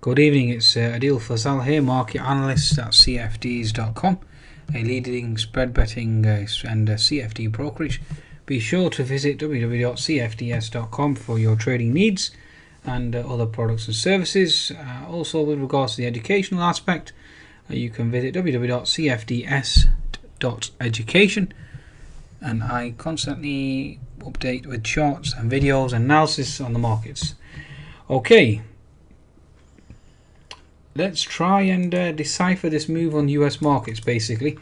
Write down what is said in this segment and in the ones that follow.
Good evening, it's Adil Fazal here, market analyst at CFDs.com, a leading spread betting and CFD brokerage. Be sure to visit www.cfds.com for your trading needs and other products and services. Also, with regards to the educational aspect, you can visit www.cfds.education, and I constantly update with charts and videos and analysis on the markets. Okay, let's try and decipher this move on US markets basically.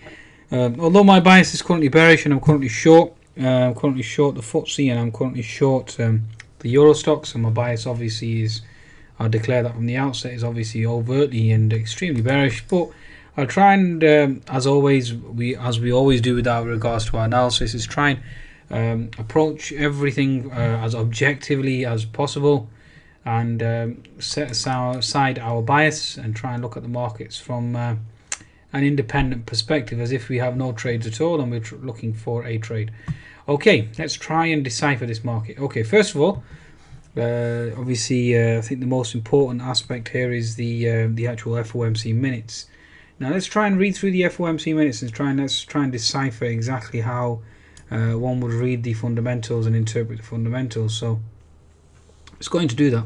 Although my bias is currently bearish and I'm currently short, the FTSE and I'm currently short the Euro stocks, and my bias obviously is, I'll declare that from the outset, is obviously overtly and extremely bearish, but I'll try and as we always do with our regards to our analysis, is try and approach everything as objectively as possible, and set aside our bias and try and look at the markets from an independent perspective, as if we have no trades at all and we're looking for a trade. Okay, let's try and decipher this market. Okay, first of all, obviously I think the most important aspect here is the actual FOMC minutes. Now let's try and read through the FOMC minutes and let's try and decipher exactly how one would read the fundamentals and interpret the fundamentals. So it's going to do that,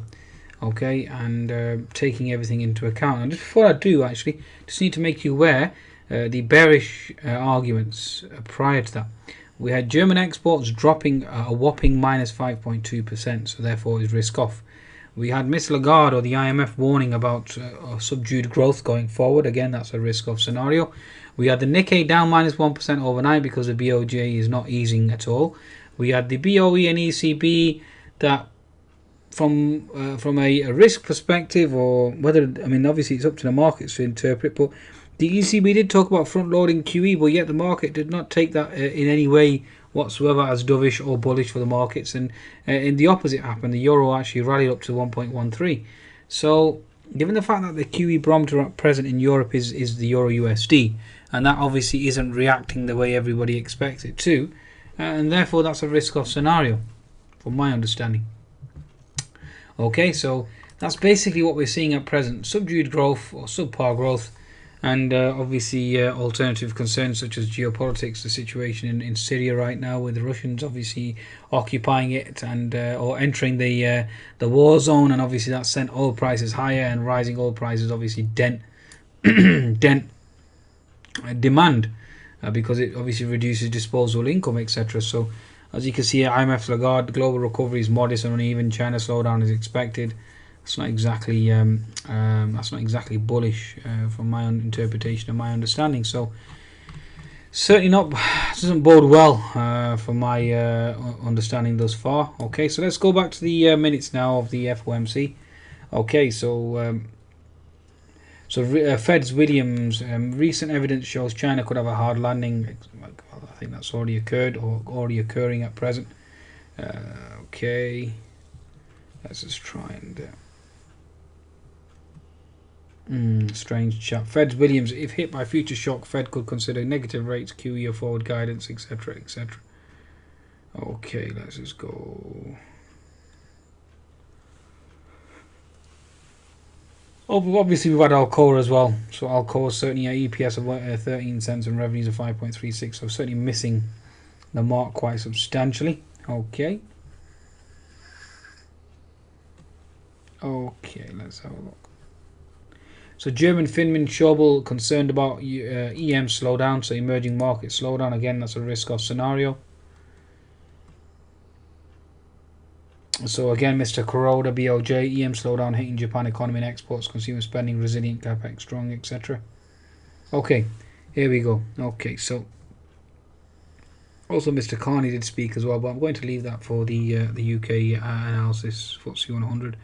okay, and taking everything into account. And just before I do, actually, just need to make you aware the bearish arguments prior to that. We had German exports dropping a whopping minus 5.2%, so therefore is risk off. We had Miss Lagarde or the IMF warning about subdued growth going forward. Again, that's a risk off scenario. We had the Nikkei down minus 1% overnight because the BOJ is not easing at all. We had the BOE and ECB that, from a risk perspective, or whether, I mean, obviously it's up to the markets to interpret, but the ECB did talk about front-loading QE, but yet the market did not take that in any way whatsoever as dovish or bullish for the markets, and in the opposite happened. The euro actually rallied up to 1.13. So given the fact that the QE barometer at present in Europe is the euro USD, and that obviously isn't reacting the way everybody expects it to, and therefore that's a risk-off scenario from my understanding. Okay, so that's basically what we're seeing at present: subdued growth or subpar growth, and obviously alternative concerns such as geopolitics, the situation in Syria right now, with the Russians obviously occupying it and or entering the war zone, and obviously that sent oil prices higher, and rising oil prices obviously dent demand because it obviously reduces disposable income, etc. So as you can see, IMF Lagarde, global recovery is modest and uneven. China slowdown is expected. It's not exactly bullish from my own interpretation and my understanding. So certainly not, doesn't bode well from my understanding thus far. Okay, so let's go back to the minutes now of the FOMC. Okay, so Fed's Williams, recent evidence shows China could have a hard landing. I think that's already occurred or already occurring at present. Okay, let's just try and strange chat. Fed's Williams, if hit by future shock, Fed could consider negative rates, QE or forward guidance, etc., etc. Okay, let's just go. Oh, obviously we've had Alcoa as well. So Alcoa certainly at EPS of 13 cents and revenues of 5.36. So certainly missing the mark quite substantially. Okay. Okay, let's have a look. So German Finman Schobel concerned about EM slowdown, so emerging market slowdown. Again, that's a risk-off scenario. So again, Mr. Kuroda, BOJ, EM slowdown hitting Japan economy and exports, consumer spending resilient, capex strong, etc. Okay, here we go. Okay, so also Mr. Carney did speak as well, but I'm going to leave that for the UK analysis, FTSE 100.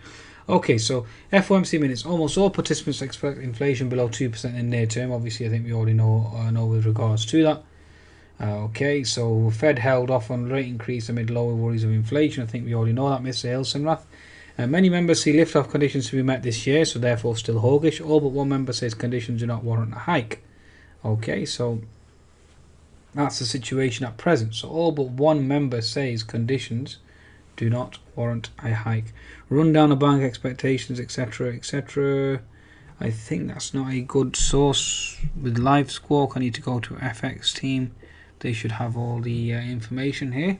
Okay, so FOMC minutes. Almost all participants expect inflation below 2% in the near term. Obviously, I think we already know with regards to that. Okay, so Fed held off on rate increase amid lower worries of inflation. I think we already know that, Mr. Hilsenrath. Many members see lift-off conditions to be met this year, so therefore still hawkish. All but one member says conditions do not warrant a hike. Okay, so that's the situation at present. So all but one member says conditions do not warrant a hike. Rundown of bank expectations, etc., etc. I think that's not a good source with live squawk. I need to go to FX team. They should have all the information here.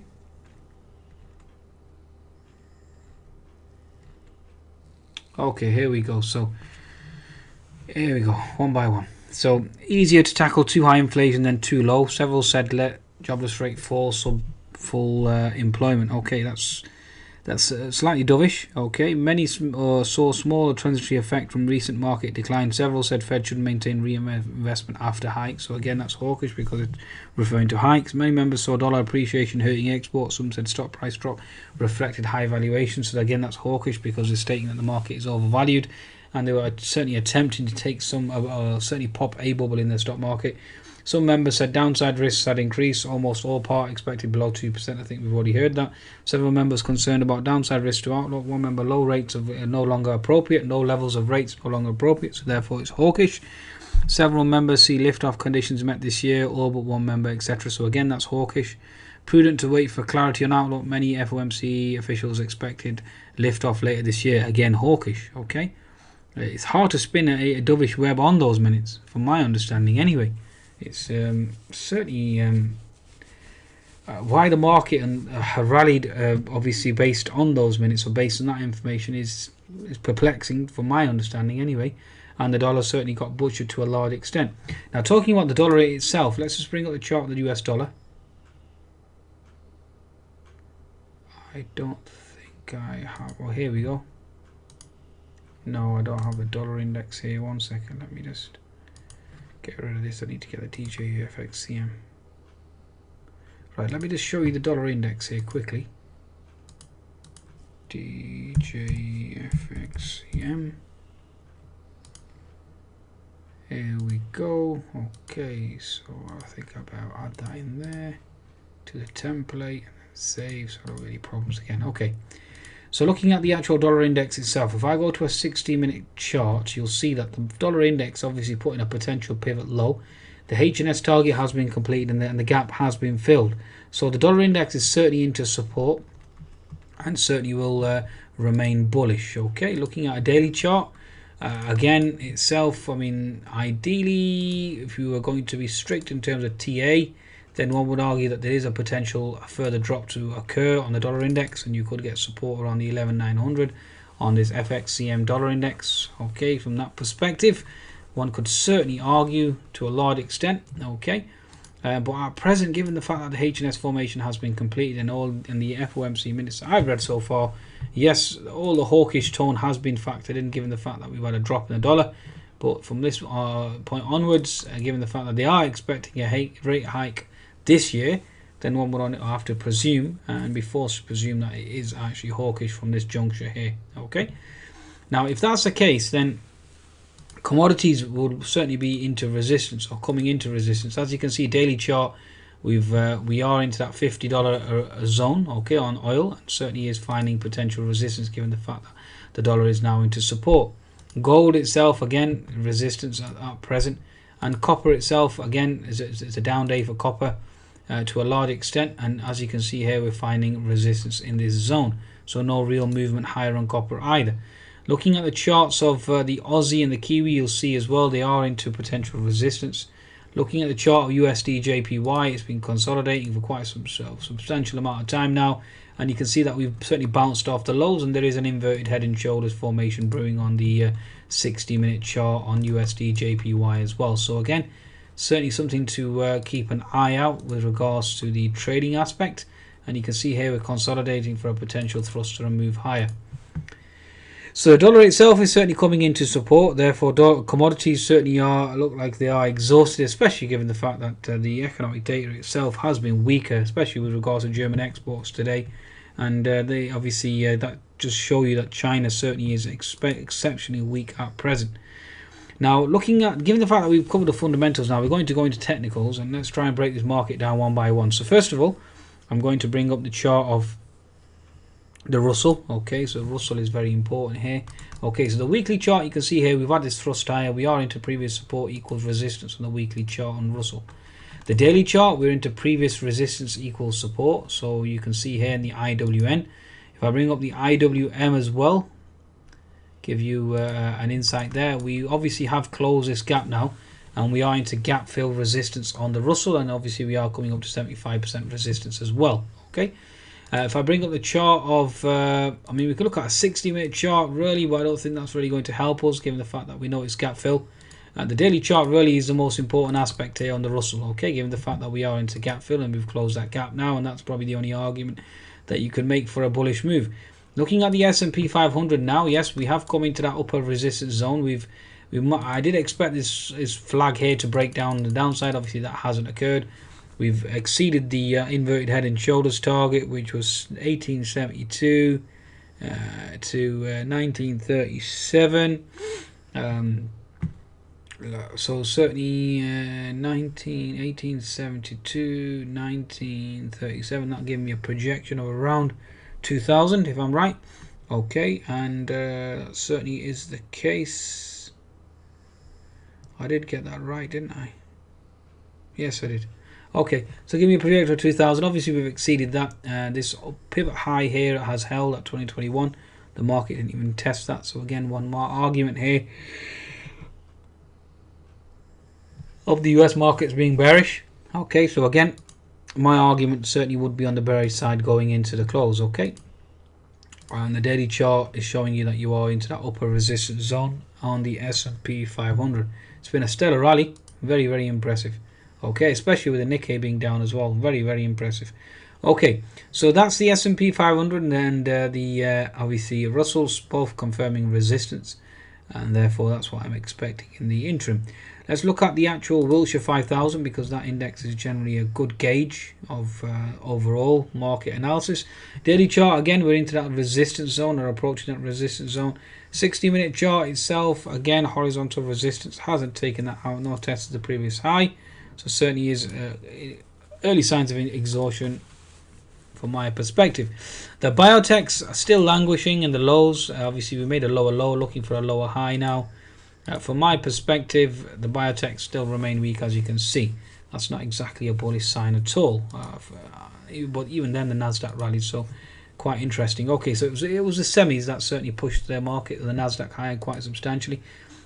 Okay, here we go. So here we go, one by one. So easier to tackle too high inflation than too low. Several said let jobless rate fall sub full employment. Okay, that's slightly dovish. Okay, many saw smaller transitory effect from recent market decline. Several said Fed should maintain reinvestment after hikes. So again, that's hawkish because it's referring to hikes. Many members saw dollar appreciation hurting exports. Some said stock price drop reflected high valuations. So again, that's hawkish because it's stating that the market is overvalued, and they were certainly attempting to take some, certainly pop a bubble in the stock market. Some members said downside risks had increased. Almost all part expected below 2%. I think we've already heard that. Several members concerned about downside risks to outlook. One member, low rates are no longer appropriate. Low levels of rates no longer appropriate. So therefore it's hawkish. Several members see lift-off conditions met this year. All but one member, etc. So again, that's hawkish. Prudent to wait for clarity on outlook. Many FOMC officials expected lift-off later this year. Again, hawkish. Okay. It's hard to spin a dovish web on those minutes, from my understanding anyway. It's certainly why the market rallied, obviously based on those minutes or based on that information, is perplexing from my understanding anyway. And the dollar certainly got butchered to a large extent. Now, talking about the dollar rate itself, let's just bring up the chart of the US dollar. I don't think I have. Well, here we go. No, I don't have the dollar index here. One second, let me just get rid of this. I need to get the DJFXCM. Right, let me just show you the dollar index here quickly. DJFXCM. Here we go. Okay, so I think I'll add that in there to the template and save, so I don't have any problems again. Okay. So looking at the actual dollar index itself, if I go to a 60-minute chart, you'll see that the dollar index obviously put in a potential pivot low. The H&S target has been completed and the gap has been filled. So the dollar index is certainly into support and certainly will remain bullish. Okay, looking at a daily chart, again itself, I mean, ideally, if you were going to be strict in terms of TA, then one would argue that there is a potential further drop to occur on the dollar index, and you could get support around the 11,900 on this FXCM dollar index. Okay, from that perspective, one could certainly argue to a large extent. Okay, but at present, given the fact that the H&S formation has been completed and all in the FOMC minutes that I've read so far, yes, all the hawkish tone has been factored in, given the fact that we've had a drop in the dollar. But from this point onwards, given the fact that they are expecting a rate hike this year, then one would have to presume and be forced to presume that it is actually hawkish from this juncture here. Okay, now if that's the case, then commodities would certainly be into resistance or coming into resistance. As you can see, daily chart, we are into that $50 zone. Okay, on oil, and certainly is finding potential resistance given the fact that the dollar is now into support. Gold itself, again, resistance at present, and copper itself, again, is a down day for copper. To a large extent, and as you can see here, we're finding resistance in this zone, so no real movement higher on copper either. Looking at the charts of the Aussie and the Kiwi, you'll see as well they are into potential resistance. Looking at the chart of USD JPY, it's been consolidating for quite some substantial amount of time now, and you can see that we've certainly bounced off the lows, and there is an inverted head and shoulders formation brewing on the 60-minute chart on USD JPY as well. So again, certainly something to keep an eye out with regards to the trading aspect, and you can see here we're consolidating for a potential thruster and move higher. So the dollar itself is certainly coming into support, therefore commodities certainly look like they are exhausted, especially given the fact that the economic data itself has been weaker, especially with regards to German exports today, and they obviously that just show you that China certainly is exceptionally weak at present. Now, looking at, given the fact that we've covered the fundamentals now, we're going to go into technicals, and let's try and break this market down one by one. So first of all, I'm going to bring up the chart of the Russell. Okay, so Russell is very important here. Okay, so the weekly chart, you can see here we've had this thrust higher. We are into previous support equals resistance on the weekly chart on Russell. The daily chart, we're into previous resistance equals support. So you can see here in the IWN, If I bring up the IWM as well, give you an insight there, we obviously have closed this gap now, and we are into gap fill resistance on the Russell, and obviously we are coming up to 75% resistance as well. Okay, if I bring up the chart of, I mean, we could look at a 60-minute chart really, but I don't think that's really going to help us given the fact that we know it's gap fill. The daily chart really is the most important aspect here on the Russell, okay, given the fact that we are into gap fill and we've closed that gap now, and that's probably the only argument that you can make for a bullish move. Looking at the S&P 500 now, yes, we have come into that upper resistance zone. I did expect this flag here to break down on the downside. Obviously that hasn't occurred. We've exceeded the inverted head and shoulders target, which was 1872 to 1937. So certainly 1872, 1937, that'll give me a projection of around 2000 if I'm right. Okay, and that certainly is the case. I did get that right, didn't I? Yes, I did. Okay, so give me a projection of 2000. Obviously we've exceeded that. This pivot high here has held at 2021. The market didn't even test that, so again, one more argument here of the US markets being bearish. Okay, so again, my argument certainly would be on the bearish side going into the close. Okay, and the daily chart is showing you that you are into that upper resistance zone on the S&P 500. It's been a stellar rally, very, very impressive. Okay, especially with the Nikkei being down as well, very, very impressive. Okay, so that's the S&P 500 and the obviously Russell's both confirming resistance, and therefore that's what I'm expecting in the interim. Let's look at the actual Wilshire 5000, because that index is generally a good gauge of overall market analysis. Daily chart, again, we're into that resistance zone or approaching that resistance zone. 60-minute chart itself, again, horizontal resistance, hasn't taken that out nor tested the previous high. So certainly is early signs of exhaustion from my perspective. The biotechs are still languishing in the lows. Obviously, we made a lower low, looking for a lower high now. From my perspective, the biotechs still remain weak, as you can see. That's not exactly a bullish sign at all. But even then, the Nasdaq rallied, so quite interesting. Okay, so it was the semis that certainly pushed the market, the Nasdaq higher quite substantially.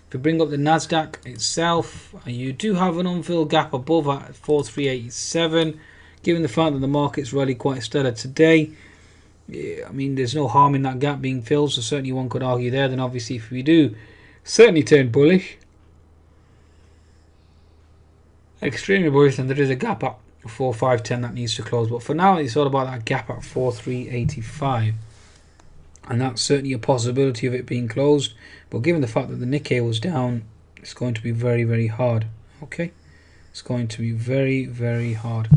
If we bring up the Nasdaq itself, you do have an unfilled gap above at 4387. Given the fact that the market's really quite stellar today, I mean, there's no harm in that gap being filled, so certainly one could argue there. Then obviously if we do certainly turn bullish, extremely bullish, and there is a gap at 4510 that needs to close. But for now, it's all about that gap at 4385. And that's certainly a possibility of it being closed. But given the fact that the Nikkei was down, it's going to be very, very hard. Okay, it's going to be very, very hard.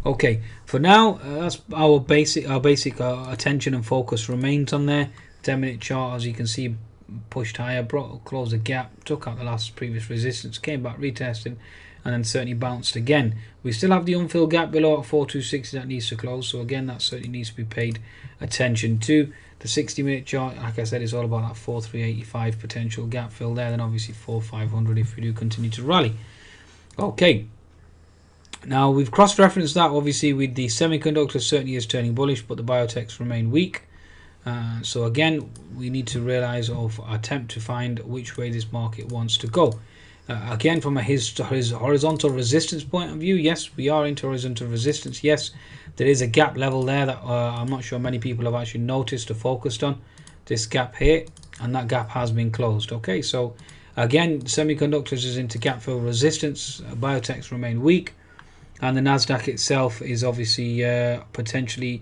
Okay, for now, that's our basic attention and focus remains on there. 10-minute chart, as you can see, pushed higher, closed the gap, took out the last previous resistance, came back, retested, and then certainly bounced again. We still have the unfilled gap below at 4260 that needs to close, so again, that certainly needs to be paid attention to. The 60-minute chart, like I said, is all about that 4385 potential gap fill there, then obviously 4500 if we do continue to rally. Okay, now we've cross-referenced that obviously with the semiconductors certainly is turning bullish, but the biotechs remain weak. So again, we need to realize or attempt to find which way this market wants to go. Again, from his horizontal resistance point of view, yes, we are into horizontal resistance. Yes, there is a gap level there that I'm not sure many people have actually noticed or focused on, this gap here, and that gap has been closed. Okay, so again, semiconductors is into gap fill resistance, biotechs remain weak, and the Nasdaq itself is obviously potentially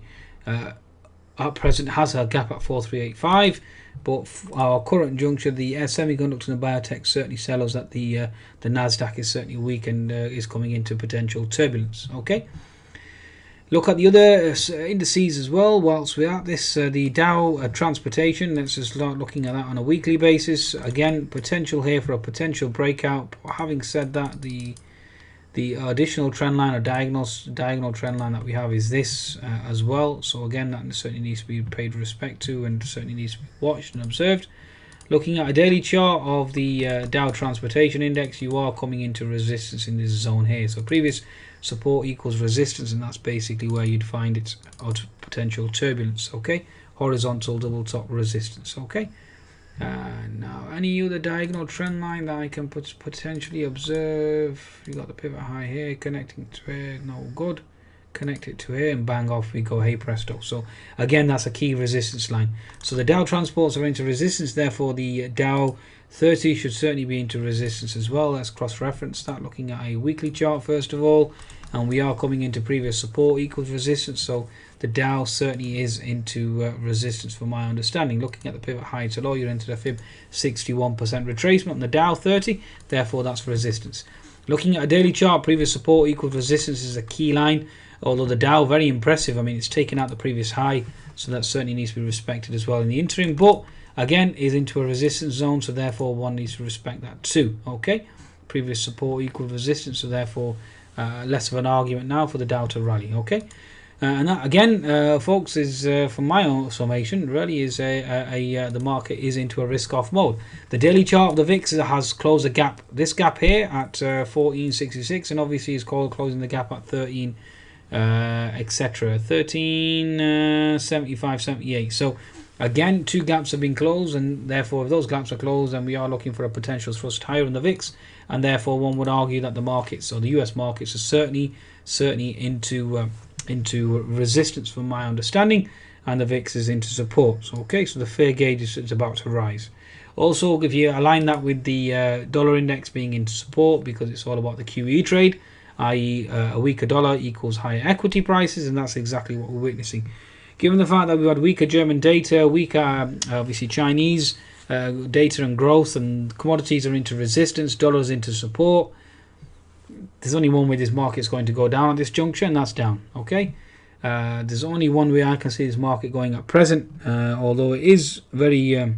at present has a gap at 4385, but our current juncture, the semiconductors and the biotech certainly sell us that the Nasdaq is certainly weak and is coming into potential turbulence. Okay, look at the other indices as well whilst we're at this. The Dow transportation, let's just start looking at that on a weekly basis. Again, potential here for a potential breakout. Having said that, the additional trend line or diagonal trend line that we have is this as well. So again, that certainly needs to be paid respect to and certainly needs to be watched and observed. Looking at a daily chart of the Dow Transportation Index, you are coming into resistance in this zone here. So previous support equals resistance, and that's basically where you'd find its potential turbulence. Okay, horizontal double top resistance. Okay. Now, any other diagonal trend line that I can potentially observe? You got the pivot high here, connecting to here, no good. Connect it to here and bang, off we go. Hey presto. So again, that's a key resistance line. So the Dow transports are into resistance, therefore the Dow 30 should certainly be into resistance as well. Let's cross-reference that, looking at a weekly chart first of all, and we are coming into previous support equals resistance. So the Dow certainly is into resistance from my understanding. Looking at the pivot high to low, you're into the fib 61% retracement on the Dow 30, therefore that's resistance. Looking at a daily chart, previous support equals resistance is a key line, although the Dow, very impressive. I mean, it's taken out the previous high, so that certainly needs to be respected as well in the interim, but again is into a resistance zone, so therefore one needs to respect that too. Okay, previous support equals resistance, so therefore less of an argument now for the Dow to rally. Okay. And that again, folks, is from my own summation, really is the market is into a risk-off mode. The daily chart of the VIX has closed a gap, this gap here at 1466, and obviously is closing the gap at 13, etc. 1375, 78. So again, two gaps have been closed, and therefore if those gaps are closed, then we are looking for a potential thrust higher in the VIX, and therefore one would argue that the markets, or the US markets, are certainly into resistance from my understanding, and the VIX is into support. So okay, so the fair gauge is about to rise. Also, if you align that with the dollar index being into support, because it's all about the QE trade, i.e. a weaker dollar equals higher equity prices, and that's exactly what we're witnessing. Given the fact that we've had weaker German data, weaker obviously Chinese data and growth, and commodities are into resistance, dollars into support, there's only one way this market's going to go down at this juncture, and that's down. Okay, there's only one way I can see this market going at present, although it is very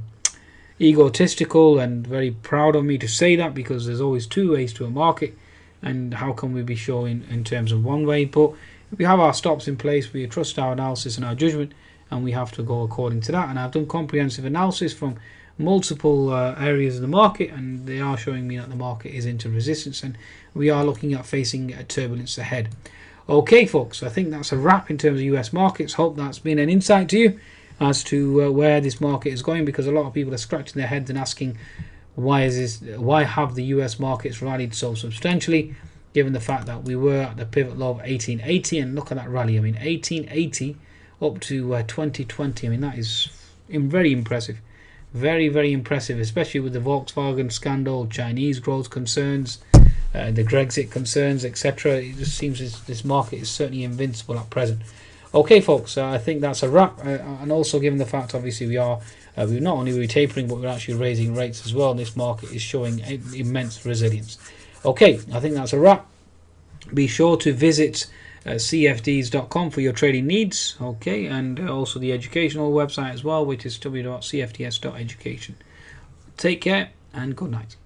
egotistical and very proud of me to say that, because there's always two ways to a market, and how can we be sure in terms of one way? But we have our stops in place, we trust our analysis and our judgment, and we have to go according to that. And I've done comprehensive analysis from multiple areas of the market, and they are showing me that the market is into resistance, and we are looking at facing a turbulence ahead. Okay folks, I think that's a wrap in terms of US markets. Hope that's been an insight to you as to where this market is going, because a lot of people are scratching their heads and asking why have the US markets rallied so substantially, given the fact that we were at the pivot low of 1880, and look at that rally. I mean, 1880 up to 2020. I mean, that is very impressive. Very, very impressive, especially with the Volkswagen scandal, Chinese growth concerns, the Brexit concerns, etc. It just seems this market is certainly invincible at present. Okay, folks, I think that's a wrap. And also, given the fact, obviously, we're not only tapering, but we're actually raising rates as well. And this market is showing immense resilience. Okay, I think that's a wrap. Be sure to visit cfds.com for your trading needs. Okay, and also the educational website as well, which is www.cfds.education. Take care and good night.